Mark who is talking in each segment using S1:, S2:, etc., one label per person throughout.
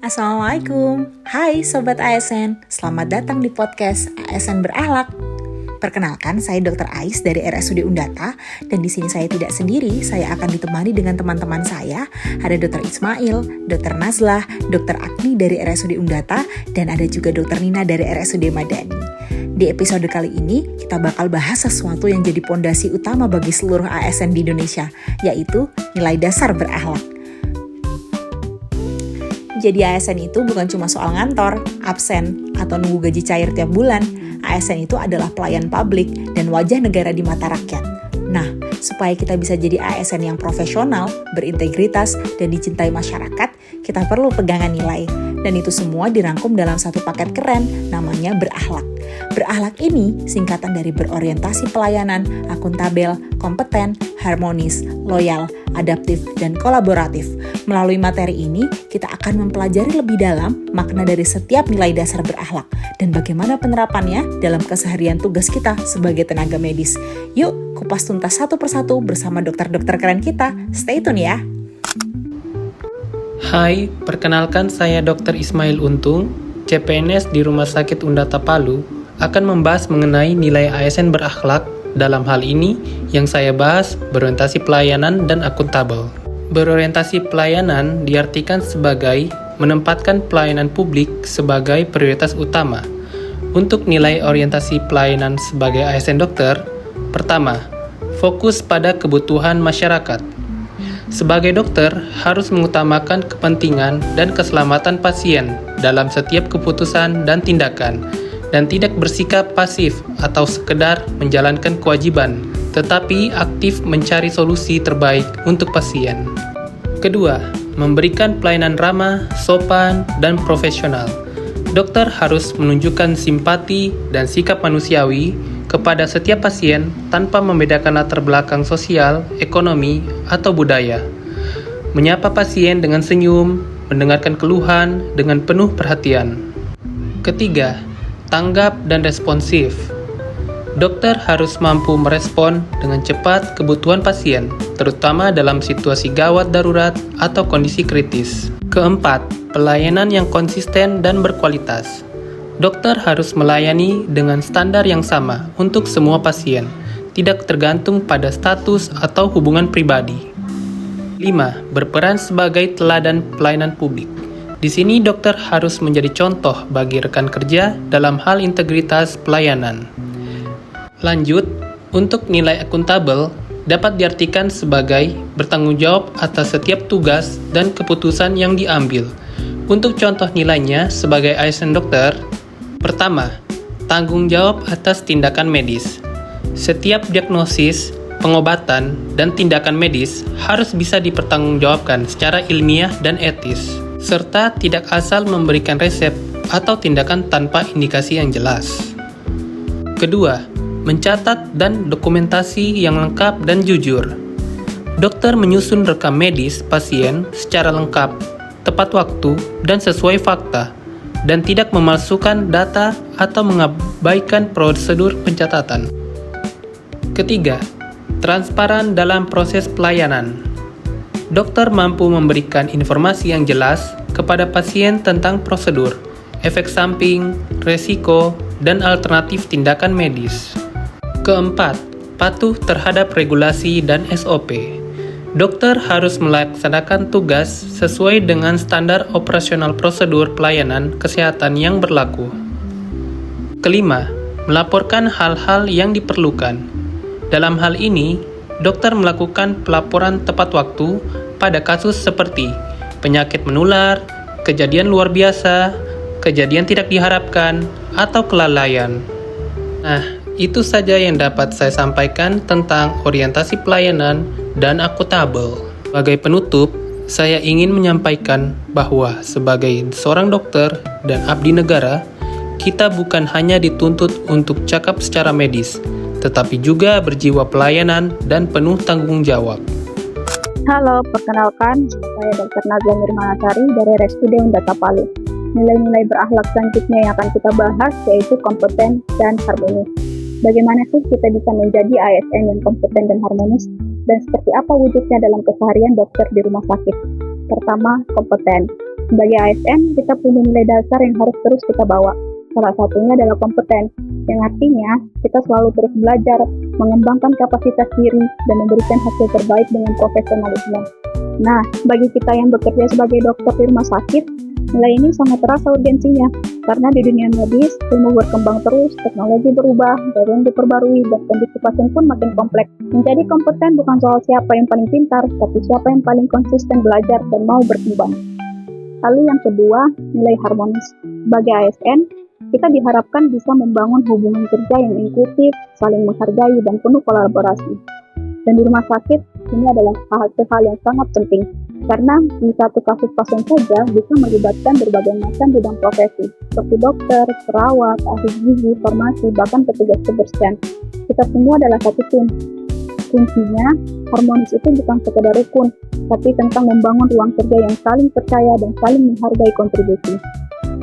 S1: Assalamualaikum, hai Sobat ASN, selamat datang di podcast ASN Berakhlak. Perkenalkan, saya Dr. Ais dari RSUD Undata, dan di sini saya tidak sendiri, saya akan ditemani dengan teman-teman saya. Ada Dr. Ismail, Dr. Nazlah, Dr. Agni dari RSUD Undata, dan ada juga Dr. Nina dari RSUD Madani. Di episode kali ini, kita bakal bahas sesuatu yang jadi pondasi utama bagi seluruh ASN di Indonesia, yaitu nilai dasar berakhlak. Jadi ASN itu bukan cuma soal ngantor, absen, atau nunggu gaji cair tiap bulan. ASN itu adalah pelayan publik dan wajah negara di mata rakyat. Nah, supaya kita bisa jadi ASN yang profesional, berintegritas, dan dicintai masyarakat, kita perlu pegangan nilai. Dan itu semua dirangkum dalam satu paket keren, namanya berakhlak. Berakhlak ini singkatan dari berorientasi pelayanan, akuntabel, kompeten, harmonis, loyal, adaptif, dan kolaboratif. Melalui materi ini, kita akan mempelajari lebih dalam makna dari setiap nilai dasar berakhlak dan bagaimana penerapannya dalam keseharian tugas kita sebagai tenaga medis. Yuk, kupas tuntas satu persatu bersama dokter-dokter keren kita. Stay tune ya!
S2: Hai, perkenalkan saya Dr. Ismail Untung, CPNS di Rumah Sakit Undata Palu, akan membahas mengenai nilai ASN berakhlak. Dalam hal ini, yang saya bahas berorientasi pelayanan dan akuntabel. Berorientasi pelayanan diartikan sebagai menempatkan pelayanan publik sebagai prioritas utama. Untuk nilai orientasi pelayanan sebagai ASN dokter, pertama, fokus pada kebutuhan masyarakat. Sebagai dokter, harus mengutamakan kepentingan dan keselamatan pasien dalam setiap keputusan dan tindakan, dan tidak bersikap pasif atau sekedar menjalankan kewajiban, tetapi aktif mencari solusi terbaik untuk pasien. Kedua, memberikan pelayanan ramah, sopan, dan profesional. Dokter harus menunjukkan simpati dan sikap manusiawi kepada setiap pasien tanpa membedakan latar belakang sosial, ekonomi, atau budaya. Menyapa pasien dengan senyum, mendengarkan keluhan dengan penuh perhatian. Ketiga, tanggap dan responsif. Dokter harus mampu merespon dengan cepat kebutuhan pasien, terutama dalam situasi gawat darurat atau kondisi kritis. Keempat, pelayanan yang konsisten dan berkualitas. Dokter harus melayani dengan standar yang sama untuk semua pasien, tidak tergantung pada status atau hubungan pribadi. 5. Berperan sebagai teladan pelayanan publik. Di sini dokter harus menjadi contoh bagi rekan kerja dalam hal integritas pelayanan. Lanjut, untuk nilai akuntabel dapat diartikan sebagai bertanggung jawab atas setiap tugas dan keputusan yang diambil. Untuk contoh nilainya sebagai ASN dokter, pertama, tanggung jawab atas tindakan medis. Setiap diagnosis, pengobatan, dan tindakan medis harus bisa dipertanggungjawabkan secara ilmiah dan etis, serta tidak asal memberikan resep atau tindakan tanpa indikasi yang jelas. Kedua, mencatat dan dokumentasi yang lengkap dan jujur. Dokter menyusun rekam medis pasien secara lengkap, tepat waktu, dan sesuai fakta, dan tidak memalsukan data atau mengabaikan prosedur pencatatan. Ketiga, transparan dalam proses pelayanan. Dokter mampu memberikan informasi yang jelas kepada pasien tentang prosedur, efek samping, resiko, dan alternatif tindakan medis. Keempat, patuh terhadap regulasi dan SOP. Dokter harus melaksanakan tugas sesuai dengan standar operasional prosedur pelayanan kesehatan yang berlaku. Kelima, melaporkan hal-hal yang diperlukan. Dalam hal ini, dokter melakukan pelaporan tepat waktu pada kasus seperti penyakit menular, kejadian luar biasa, kejadian tidak diharapkan, atau kelalaian. Nah, itu saja yang dapat saya sampaikan tentang orientasi pelayanan dan akuntabel. Sebagai penutup, saya ingin menyampaikan bahwa sebagai seorang dokter dan abdi negara, kita bukan hanya dituntut untuk cakap secara medis, tetapi juga berjiwa pelayanan dan penuh tanggung jawab.
S3: Halo, perkenalkan, saya Dr. Nazlah Nirmanasari dari RSUD Undata Palu. Nilai-nilai berakhlak selanjutnya yang akan kita bahas yaitu kompeten dan harmonis. Bagaimana sih kita bisa menjadi ASN yang kompeten dan harmonis? Dan seperti apa wujudnya dalam keseharian dokter di rumah sakit? Pertama, kompeten. Sebagai ASN, kita punya nilai dasar yang harus terus kita bawa. Salah satunya adalah kompeten, yang artinya kita selalu terus belajar, mengembangkan kapasitas diri, dan memberikan hasil terbaik dengan profesionalisme. Nah, bagi kita yang bekerja sebagai dokter di rumah sakit, nilai ini sangat terasa urgensinya, karena di dunia medis, ilmu berkembang terus, teknologi berubah, varian diperbarui, dan kondisi pasien pun makin kompleks. Menjadi kompeten bukan soal siapa yang paling pintar, tapi siapa yang paling konsisten belajar dan mau berkembang. Lalu yang kedua, nilai harmonis. Sebagai ASN, kita diharapkan bisa membangun hubungan kerja yang inklusif, saling menghargai, dan penuh kolaborasi. Dan di rumah sakit, ini adalah hal yang sangat penting, karena di satu kasus pasien saja bisa melibatkan berbagai macam bidang profesi, seperti dokter, perawat, ahli gizi, farmasi, bahkan petugas kebersihan. Kita semua adalah satu tim. Kuncinya, harmonis itu bukan sekedar rukun, tapi tentang membangun ruang kerja yang saling percaya dan saling menghargai kontribusi.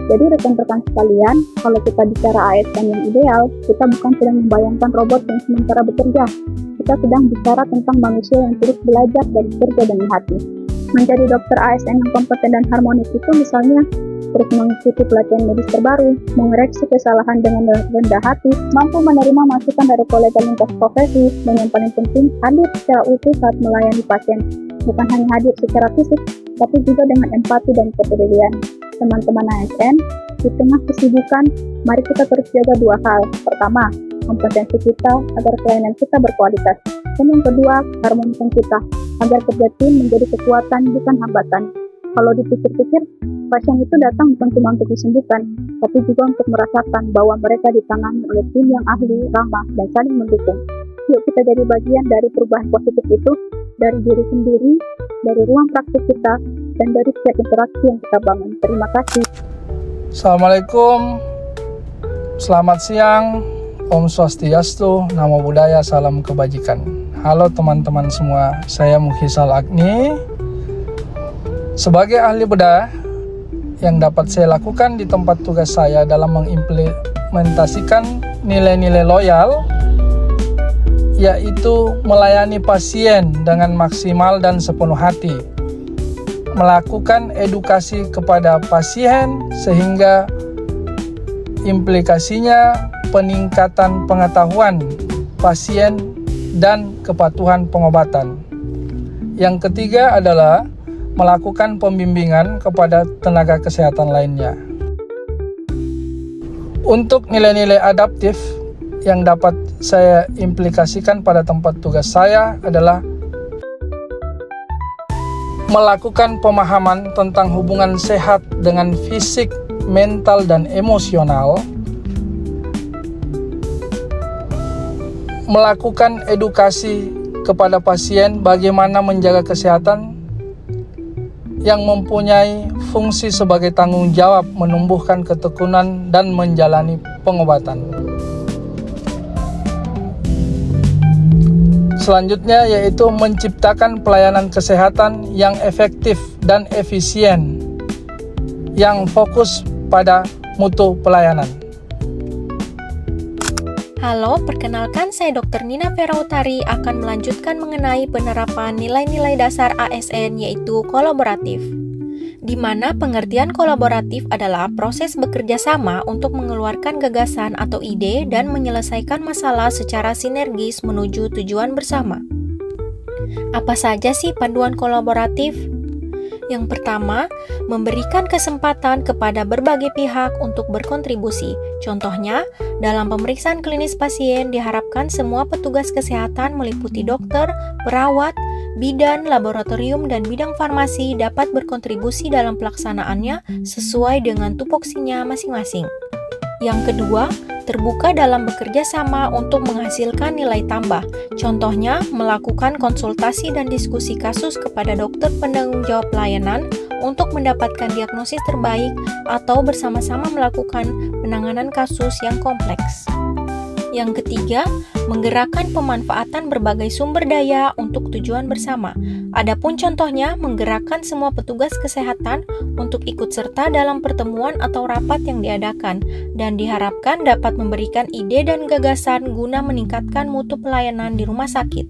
S3: Jadi rekan-rekan sekalian, kalau kita bicara ASN yang ideal, kita bukan sedang membayangkan robot yang sementara bekerja. Kita sedang bicara tentang manusia yang terus belajar dan bekerja dengan hati. Menjadi dokter ASN yang kompeten dan harmonis itu misalnya terus mengikuti pelatihan medis terbaru, mengoreksi kesalahan dengan rendah hati, mampu menerima masukan dari kolega lintas profesi, dan yang paling penting, hadir secara utuh saat melayani pasien. Bukan hanya hadir secara fisik, tapi juga dengan empati dan kepedulian. Teman-teman ASN, di tengah kesibukan, mari kita terus jaga dua hal. Pertama, kompetensi kita agar pelayanan kita berkualitas. Dan yang kedua, harmonisasi kita agar kerja tim menjadi kekuatan bukan hambatan. Kalau dipikir-pikir, pasien itu datang bukan cuma untuk disembuhkan, tapi juga untuk merasakan bahwa mereka ditangani oleh tim yang ahli, ramah, dan saling mendukung. Yuk kita jadi bagian dari perubahan positif itu, dari diri sendiri, dari ruang praktik kita, dan dari setiap interaksi yang kita bangun. Terima kasih.
S4: Assalamualaikum, selamat siang, Om Swastiastu, Namo Buddhaya, salam kebajikan. Halo teman-teman semua, saya Muhisal Agni. Sebagai ahli bedah, yang dapat saya lakukan di tempat tugas saya dalam mengimplementasikan nilai-nilai loyal, yaitu melayani pasien dengan maksimal dan sepenuh hati, melakukan edukasi kepada pasien sehingga implikasinya peningkatan pengetahuan pasien dan kepatuhan pengobatan. Yang ketiga adalah melakukan pembimbingan kepada tenaga kesehatan lainnya. Untuk nilai-nilai adaptif yang dapat saya implikasikan pada tempat tugas saya adalah melakukan pemahaman tentang hubungan sehat dengan fisik, mental, dan emosional, melakukan edukasi kepada pasien bagaimana menjaga kesehatan yang mempunyai fungsi sebagai tanggung jawab menumbuhkan ketekunan dan menjalani pengobatan. Selanjutnya yaitu menciptakan pelayanan kesehatan yang efektif dan efisien, yang fokus pada mutu pelayanan.
S5: Halo, perkenalkan saya Dr. Nina Ferautari akan melanjutkan mengenai penerapan nilai-nilai dasar ASN yaitu kolaboratif. Di mana pengertian kolaboratif adalah proses bekerja sama untuk mengeluarkan gagasan atau ide dan menyelesaikan masalah secara sinergis menuju tujuan bersama. Apa saja sih panduan kolaboratif? Yang pertama, memberikan kesempatan kepada berbagai pihak untuk berkontribusi. Contohnya, dalam pemeriksaan klinis pasien diharapkan semua petugas kesehatan meliputi dokter, perawat, bidan, laboratorium, dan bidang farmasi dapat berkontribusi dalam pelaksanaannya sesuai dengan tupoksinya masing-masing. Yang kedua, terbuka dalam bekerja sama untuk menghasilkan nilai tambah. Contohnya, melakukan konsultasi dan diskusi kasus kepada dokter penanggung jawab pelayanan untuk mendapatkan diagnosis terbaik atau bersama-sama melakukan penanganan kasus yang kompleks. Yang ketiga, menggerakkan pemanfaatan berbagai sumber daya untuk tujuan bersama. Adapun contohnya, menggerakkan semua petugas kesehatan untuk ikut serta dalam pertemuan atau rapat yang diadakan, dan diharapkan dapat memberikan ide dan gagasan guna meningkatkan mutu pelayanan di rumah sakit.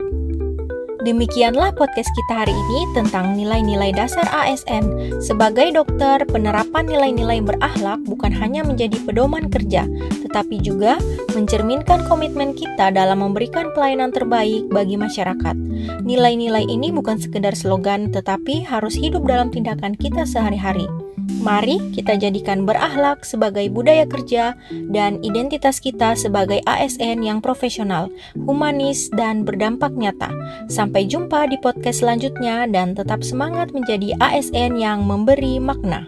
S5: Demikianlah podcast kita hari ini tentang nilai-nilai dasar ASN. Sebagai dokter, penerapan nilai-nilai berakhlak bukan hanya menjadi pedoman kerja, tetapi juga mencerminkan komitmen kita dalam memberikan pelayanan terbaik bagi masyarakat. Nilai-nilai ini bukan sekedar slogan, tetapi harus hidup dalam tindakan kita sehari-hari. Mari kita jadikan berakhlak sebagai budaya kerja dan identitas kita sebagai ASN yang profesional, humanis, dan berdampak nyata. Sampai jumpa di podcast selanjutnya dan tetap semangat menjadi ASN yang memberi makna.